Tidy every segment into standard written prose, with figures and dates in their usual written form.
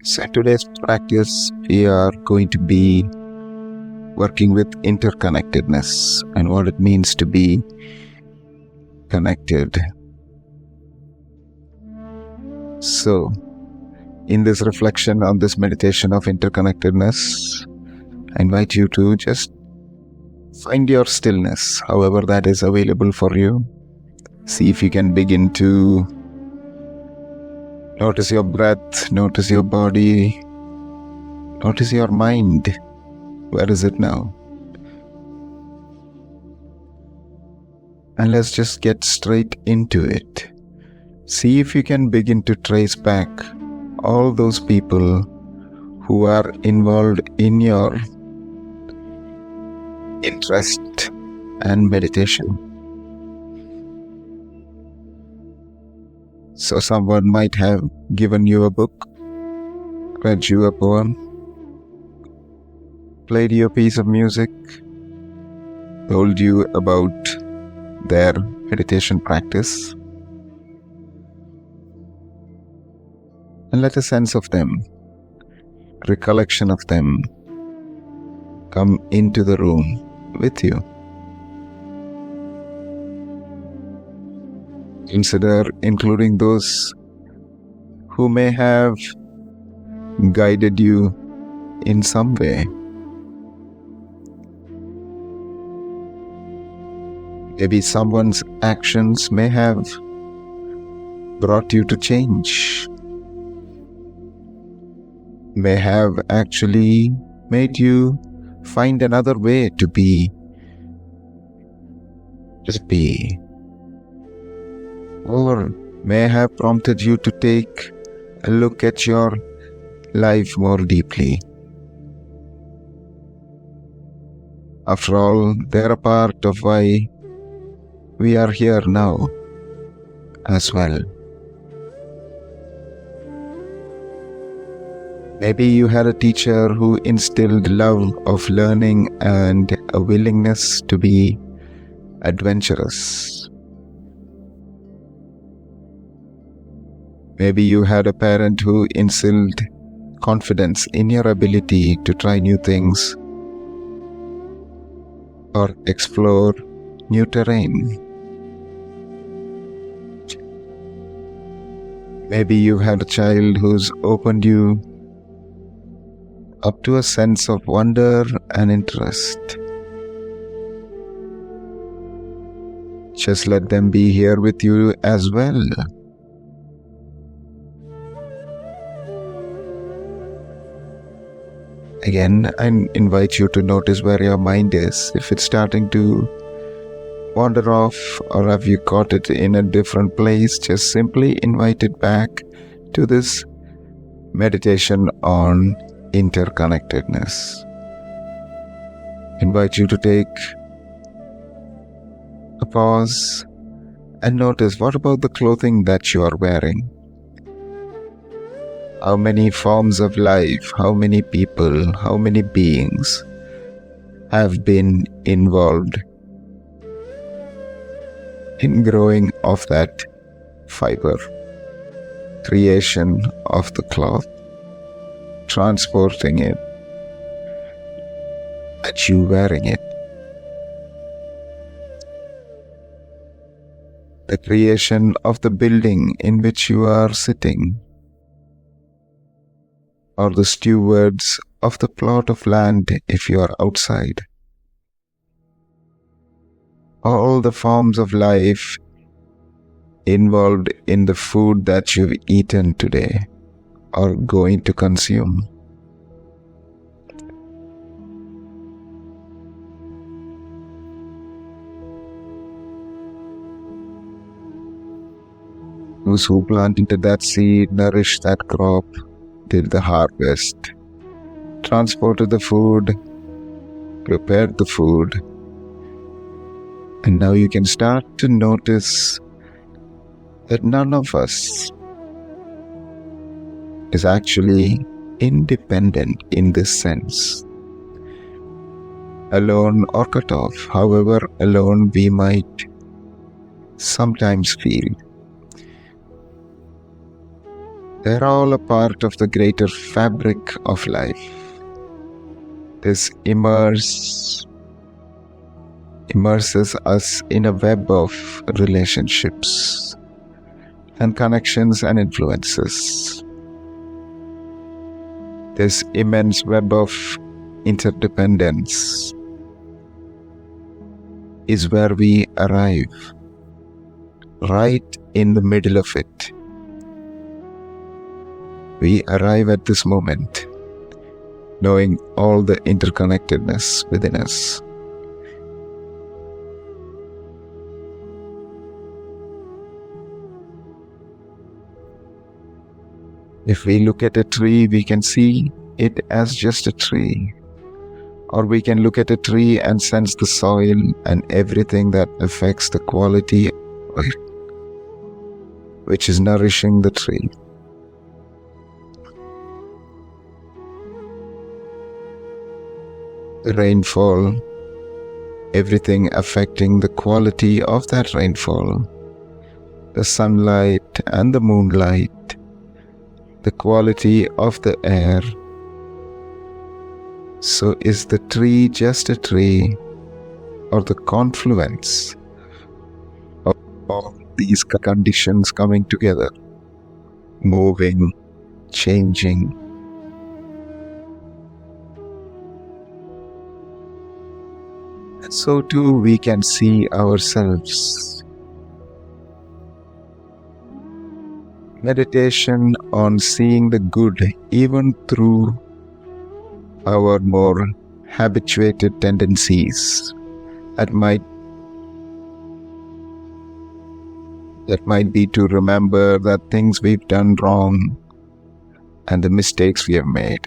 So today's practice, we are going to be working with interconnectedness and what it means to be connected. So, in this reflection on this meditation of interconnectedness, I invite you to just find your stillness, however that is available for you. See if you can begin to notice your breath, notice your body, notice your mind. Where is it now? And let's just get straight into it. See if you can begin to trace back all those people who are involved in your interest and meditation. So someone might have given you a book, read you a poem, played you a piece of music, told you about their meditation practice, and let a sense of them, recollection of them, come into the room with you. Consider including those who may have guided you in some way. Maybe someone's actions may have brought you to change, may have actually made you find another way to be, just be, or may have prompted you to take a look at your life more deeply. After all, they're a part of why we are here now as well. Maybe you had a teacher who instilled love of learning and a willingness to be adventurous. Maybe you had a parent who instilled confidence in your ability to try new things or explore new terrain. Maybe you had a child who's opened you up to a sense of wonder and interest. Just let them be here with you as well. Again, I invite you to notice where your mind is. If it's starting to wander off, or have you caught it in a different place, just simply invite it back to this meditation on interconnectedness. Invite you to take a pause and notice, what about the clothing that you are wearing? How many forms of life, how many people, how many beings have been involved in growing of that fiber, creation of the cloth, transporting it, and you wearing it. The creation of the building in which you are sitting, or the stewards of the plot of land if you are outside. All the forms of life involved in the food that you've eaten today or going to consume. Those who planted that seed, nourished that crop, did the harvest, transported the food, prepared the food, and now you can start to notice that none of us is actually independent in this sense, alone or cut off, however alone we might sometimes feel. They're all a part of the greater fabric of life. This immerses us in a web of relationships and connections and influences. This immense web of interdependence is where we arrive, right in the middle of it. We arrive at this moment, knowing all the interconnectedness within us. If we look at a tree, we can see it as just a tree. Or we can look at a tree and sense the soil and everything that affects the quality of it, which is nourishing the tree. The rainfall, everything affecting the quality of that rainfall, the sunlight and the moonlight, the quality of the air. So is the tree just a tree, or the confluence of all these conditions coming together, moving, changing? And so too we can see ourselves. Meditation on seeing the good even through our more habituated tendencies that might be to remember that things we've done wrong and the mistakes we have made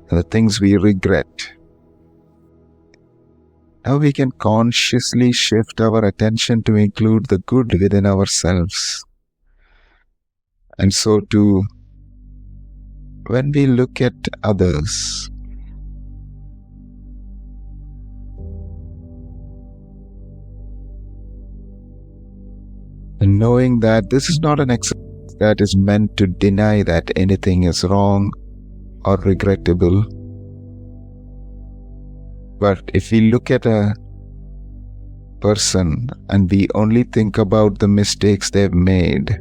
and the things we regret. Now we can consciously shift our attention to include the good within ourselves. And so too, when we look at others, and knowing that this is not an exercise that is meant to deny that anything is wrong or regrettable, but if we look at a person and we only think about the mistakes they've made,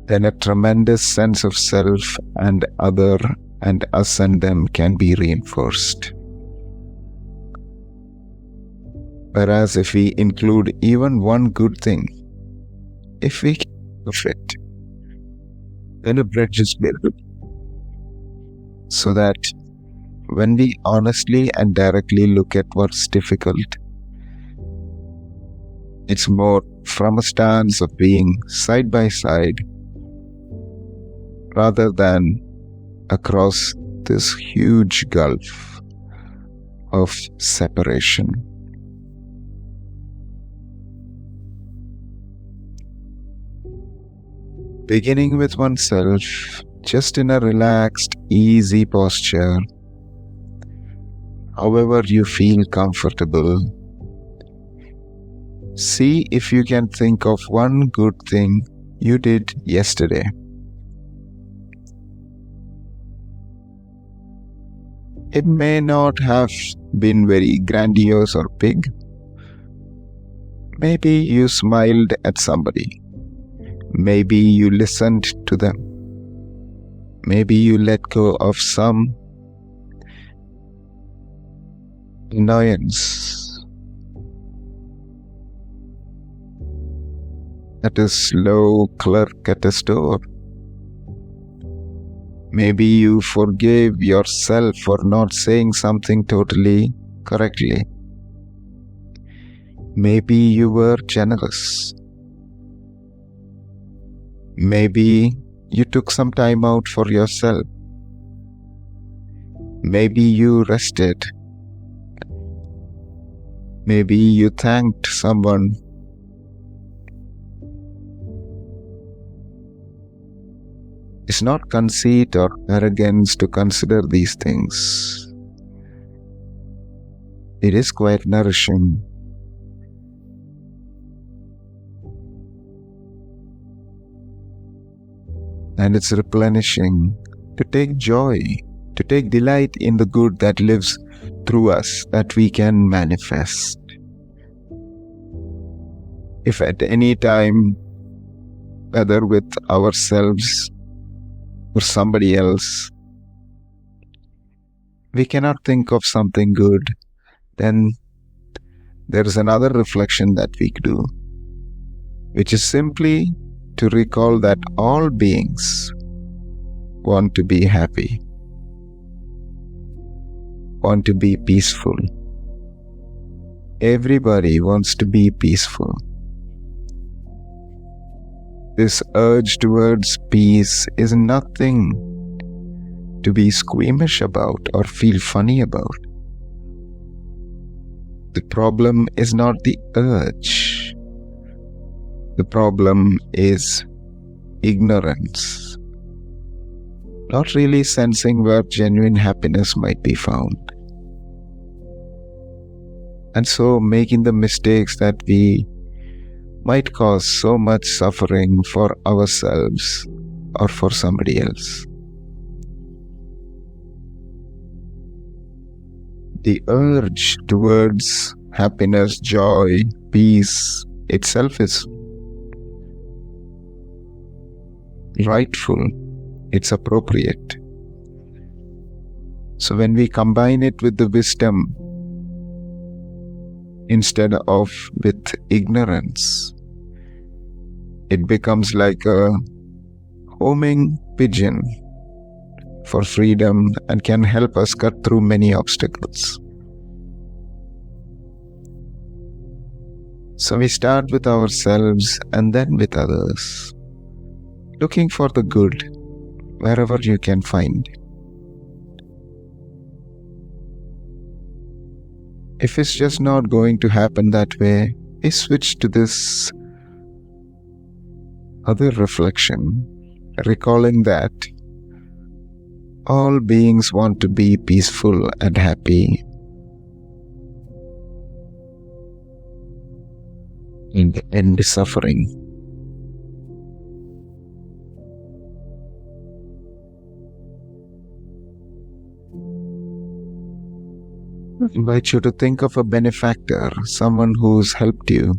then a tremendous sense of self and other and us and them can be reinforced. Whereas if we include even one good thing, if we can of it, then a bridge is built. So that when we honestly and directly look at what's difficult, it's more from a stance of being side by side rather than across this huge gulf of separation. Beginning with oneself, just in a relaxed, easy posture, however you feel comfortable, see if you can think of one good thing you did yesterday. It may not have been very grandiose or big. Maybe you smiled at somebody. Maybe you listened to them. Maybe you let go of some annoyance at a slow clerk at a store. Maybe you forgave yourself for not saying something totally correctly. Maybe you were generous. Maybe you took some time out for yourself. Maybe you rested. Maybe you thanked someone. It's not conceit or arrogance to consider these things. It is quite nourishing. and it's replenishing, to take joy, to take delight in the good that lives through us, that we can manifest. If at any time, whether with ourselves or somebody else, we cannot think of something good, then there is another reflection that we do, which is simply to recall that all beings want to be happy, want to be peaceful. Everybody wants to be peaceful. This urge towards peace is nothing to be squeamish about or feel funny about. The problem is not the urge. The problem is ignorance. Not really sensing where genuine happiness might be found. And so making the mistakes that we might cause so much suffering for ourselves or for somebody else. The urge towards happiness, joy, peace itself is rightful, it's appropriate. So when we combine it with the wisdom instead of with ignorance, it becomes like a homing pigeon for freedom and can help us cut through many obstacles. So we start with ourselves and then with others, looking for the good wherever you can find. If it's just not going to happen that way, we switch to this other reflection, recalling that all beings want to be peaceful and happy and end suffering. I invite you to think of a benefactor, someone who's helped you.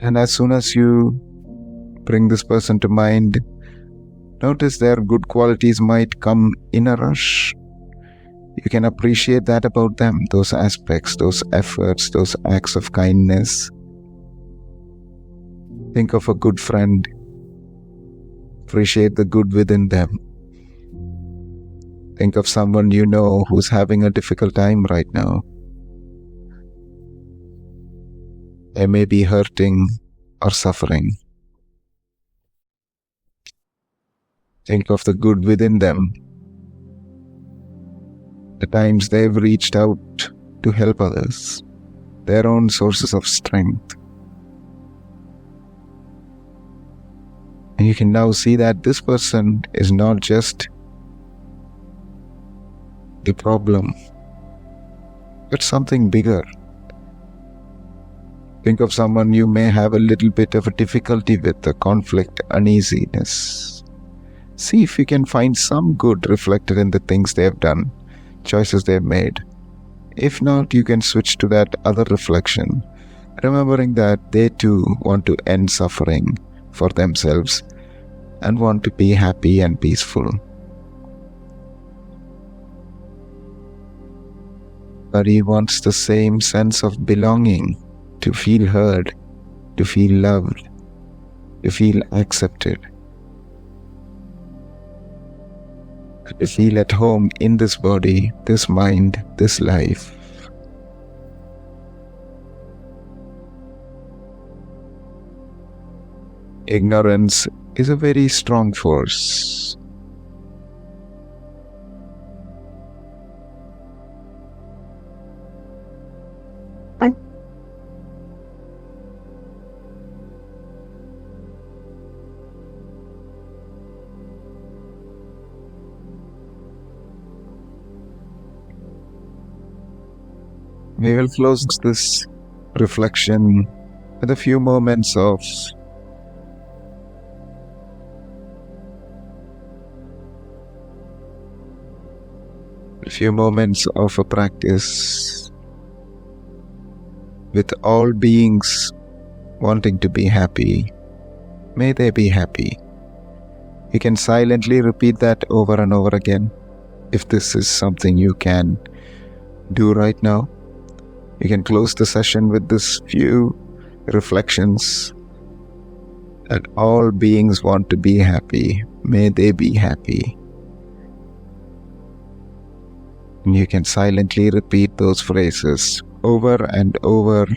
And as soon as you bring this person to mind, notice their good qualities might come in a rush. You can appreciate that about them, those aspects, those efforts, those acts of kindness. Think of a good friend. Appreciate the good within them. Think of someone you know who's having a difficult time right now. They may be hurting or suffering. Think of the good within them. The times they've reached out to help others, their own sources of strength. And you can now see that this person is not just the problem, but something bigger. Think of someone you may have a little bit of a difficulty with, a conflict, uneasiness. See if you can find some good reflected in the things they have done, choices they have made. If not, you can switch to that other reflection, remembering that they too want to end suffering for themselves and want to be happy and peaceful. But he wants the same sense of belonging, to feel heard, to feel loved, to feel accepted, to feel at home in this body, this mind, this life. Ignorance is a very strong force. We will close this reflection with a few moments of a practice with all beings wanting to be happy. May they be happy. You can silently repeat that over and over again. If this is something you can do right now, you can close the session with this few reflections that all beings want to be happy. May they be happy. And you can silently repeat those phrases over and over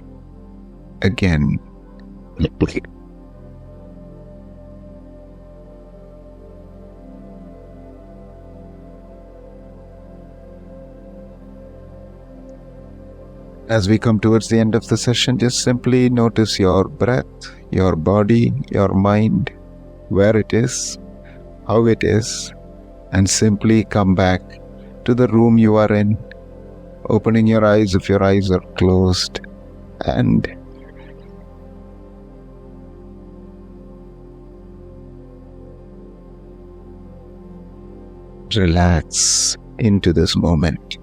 again. As we come towards the end of the session, just simply notice your breath, your body, your mind, where it is, how it is, and simply come back to the room you are in, opening your eyes if your eyes are closed, and relax into this moment.